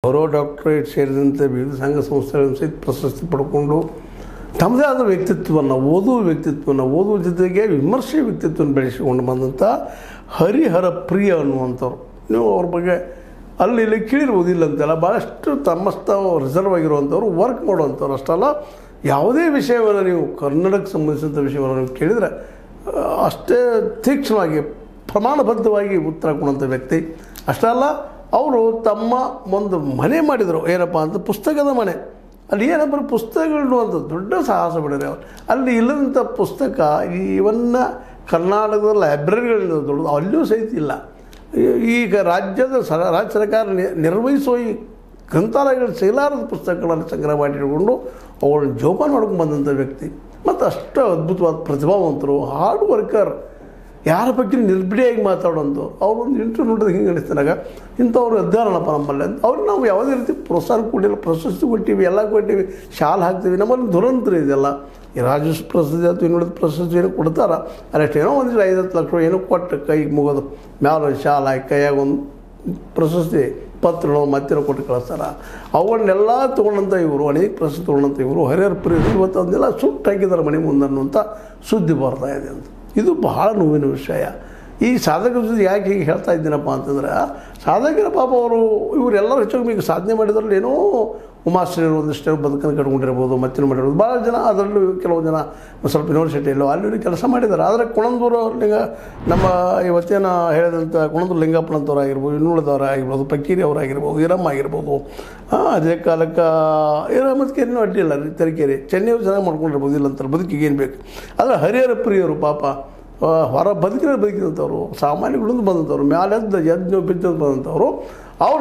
ಗೌರವ ಡಾಕ್ಟರೇಟ್ ಸೇರಿದಂತೆ ವಿವಿಧ ಸಂಘ ಸಂಸ್ಥೆಗಳನ್ನು ಸಹಿತ ಪ್ರಶಸ್ತಿ ಪಡ್ಕೊಂಡು ತಮ್ಮದೇ ಆದ ವ್ಯಕ್ತಿತ್ವವನ್ನು ಓದುವ ಜೊತೆಗೆ ವಿಮರ್ಶೆ ವ್ಯಕ್ತಿತ್ವವನ್ನು ಬೆಳೆಸಿಕೊಂಡು ಬಂದಂಥ ಹರಿಹರ ಪ್ರಿಯ ಅನ್ನುವಂಥವ್ರು. ನೀವು ಅವ್ರ ಬಗ್ಗೆ ಅಲ್ಲಿ ಇಲ್ಲಿ ಕೇಳಿರ್ಬೋದು, ಇಲ್ಲ ಅಂತೆಲ್ಲ ಭಾಳಷ್ಟು ತಮ್ಮಸ್ತಾವು ರಿಸರ್ವ್ ಆಗಿರುವಂಥವ್ರು, ವರ್ಕ್ ಮಾಡುವಂಥವ್ರು. ಅಷ್ಟಲ್ಲ, ಯಾವುದೇ ವಿಷಯವನ್ನು ನೀವು ಕನ್ನಡಕ್ಕೆ ಸಂಬಂಧಿಸಿದಂಥ ವಿಷಯವನ್ನು ನೀವು ಕೇಳಿದರೆ ಅಷ್ಟೇ ತೀಕ್ಷ್ಣವಾಗಿ ಪ್ರಮಾಣಬದ್ಧವಾಗಿ ಉತ್ತರ ಕೊಡುವಂಥ ವ್ಯಕ್ತಿ. ಅಷ್ಟಲ್ಲ, ಅವರು ತಮ್ಮ ಒಂದು ಮನೆ ಮಾಡಿದರು. ಏನಪ್ಪ ಅಂತ ಪುಸ್ತಕದ ಮನೆ. ಅಲ್ಲಿ ಏನಪ್ಪ ಪುಸ್ತಕಗಳು ಅಂತ ದೊಡ್ಡ ಸಾಹಸ ಬಿಡಿರಿ ಅವರು. ಅಲ್ಲಿ ಇಲ್ಲದಂಥ ಪುಸ್ತಕ ಇವನ್ನ ಕರ್ನಾಟಕದ ಲೈಬ್ರರಿಗಳಿಂದ ದೊಡ್ಡದು ಅಲ್ಲಿಯೂ ಸಹಿತ ಇಲ್ಲ. ಈಗ ರಾಜ್ಯ ಸರ್ಕಾರ ನಿರ್ವಹಿಸುವ ಈ ಗ್ರಂಥಾಲಯಗಳು ಸಿಗಲಾರದ ಪುಸ್ತಕಗಳನ್ನು ಸಂಗ್ರಹ ಮಾಡಿಟ್ಕೊಂಡು ಅವುಗಳನ್ನ ಜೋಪಾನ ಮಾಡ್ಕೊಂಡು ಬಂದಂಥ ವ್ಯಕ್ತಿ. ಮತ್ತು ಅಷ್ಟು ಅದ್ಭುತವಾದ ಪ್ರತಿಭಾವಂತರು, ಹಾರ್ಡ್ ವರ್ಕರ್, ಯಾರ ಬಗ್ಗೆ ನಿರ್ಬಿಡಿಯಾಗಿ ಮಾತಾಡೋಂಥವ್ರು. ಅವ್ರೊಂದು ಇಂಟರ್ವ್ಯೂ ನೋಡಿದ್ರೆ ಹಿಂಗೆ ಅನಿಸ್ತಾಗ ಇಂಥವ್ರು ಎದ್ದಾರನಪ್ಪ ನಮ್ಮಲ್ಲಿ ಅಂತ. ಅವ್ರು ನಾವು ಯಾವುದೇ ರೀತಿ ಪ್ರೋತ್ಸಾಹ ಕೊಟ್ಟಿಲ್ಲ, ಪ್ರಶಸ್ತಿ ಕೊಟ್ಟಿವಿ, ಎಲ್ಲ ಕೊಟ್ಟಿವಿ, ಶಾಲೆ ಹಾಕ್ತೀವಿ. ನಮ್ಮಲ್ಲಿ ದುರಂತರ ಇದೆಲ್ಲ. ಈ ರಾಜ್ಯೋತ್ಸವ ಪ್ರಶಸ್ತಿ ಅಥವಾ ಇನ್ನುಳಿದ ಪ್ರಶಸ್ತಿ ಏನೋ ಕೊಡ್ತಾರೆ, ಅಲ್ಲಷ್ಟೇನೋ ಒಂದು 5-10 ಲಕ್ಷ ಏನೋ ಕೊಟ್ಟು ಕೈಗೆ ಮುಗೋದು, ಮ್ಯಾಲ ಶಾಲೆ ಹಾಕಿ ಕೈಯಾಗ ಒಂದು ಪ್ರಶಸ್ತಿ ಪತ್ರಗಳು ಮತ್ತೇನೋ ಕೊಟ್ಟು ಕಳಿಸ್ತಾರೆ. ಅವುಗಳನ್ನೆಲ್ಲ ತೊಗೊಂಡಂಥ ಇವರು, ಅನೇಕ ಪ್ರಶಸ್ತಿ ತೊಗೊಂಡಂಥ ಇವರು ಹರಿಹರ ಪ್ರಿಯ ಇವತ್ತು ಅದನ್ನೆಲ್ಲ ಸುಟ್ಟು ಹಾಕಿದ್ದಾರೆ ಮನೆ ಮುಂದೆ ಅನ್ನುವಂಥ ಸುದ್ದಿ ಬರ್ತಾ ಇದೆ ಅಂತ. ಇದು ಬಹಳ ನೋವಿನ ವಿಷಯ. ಈ ಸಾಧಕರ ಜೊತೆ ಯಾಕೆ ಹೀಗೆ ಹೇಳ್ತಾ ಇದ್ದೀನಪ್ಪ ಅಂತಂದ್ರೆ, ಸಾಧಕರ ಪಾಪ ಇವರೆಲ್ಲರೂ ಹೆಚ್ಚಾಗಿ ಈಗ ಸಾಧನೆ ಮಾಡಿದ್ರಲ್ಲಿ ಏನೋ ಉಮಾಶ್ರೀರು ಒಂದಿಷ್ಟು ಬದುಕನ್ನು ಕಟ್ಕೊಂಡಿರ್ಬೋದು, ಮತ್ತೇನು ಮಾಡಿರ್ಬೋದು. ಭಾಳ ಜನ ಅದರಲ್ಲೂ ಕೆಲವು ಜನ ಸ್ವಲ್ಪ ಯೂನಿವರ್ಸಿಟಿಯಲ್ಲೋ ಅಲ್ಲಿ ಕೆಲಸ ಮಾಡಿದ್ದಾರೆ. ಆದರೆ ಕುಣಂದೂರು ನಮ್ಮ ಇವತ್ತೇನು ಹೇಳಿದಂಥ ಕುಣಂದೂರು ಲಿಂಗಪ್ಪನಂತವ್ರು ಆಗಿರ್ಬೋದು, ಇನ್ನುಳಿದವ್ರು ಆಗಿರ್ಬೋದು, ಪಕ್ಕೀರಿ ಅವರಾಗಿರ್ಬೋದು, ಈರಮ್ಮ ಆಗಿರ್ಬೋದು, ಅದೇ ಕಾಲಕ್ಕೆ ಈರಮ್ಮದಕೇರಿನೂ ಅಡ್ಡಿಲ್ಲ, ತರೀಕೆರೆ ಚೆನ್ನೈಯವರು ಚೆನ್ನಾಗಿ ಮಾಡ್ಕೊಂಡಿರ್ಬೋದು, ಇಲ್ಲ ಅಂತಾರೆ ಬದುಕಿಗೆ ಏನು ಬೇಕು. ಆದರೆ ಹರಿಹರ ಪ್ರಿಯರು ಪಾಪ ಹೊರ ಬದುಕಿದಂಥವ್ರು, ಸಾಮಾನ್ಯಗಳಿಂದ ಬಂದಂಥವ್ರು, ಮ್ಯಾಲೆದ್ದು ಎದ್ದು ಬಿದ್ದು ಬಂದಂಥವ್ರು. ಅವ್ರು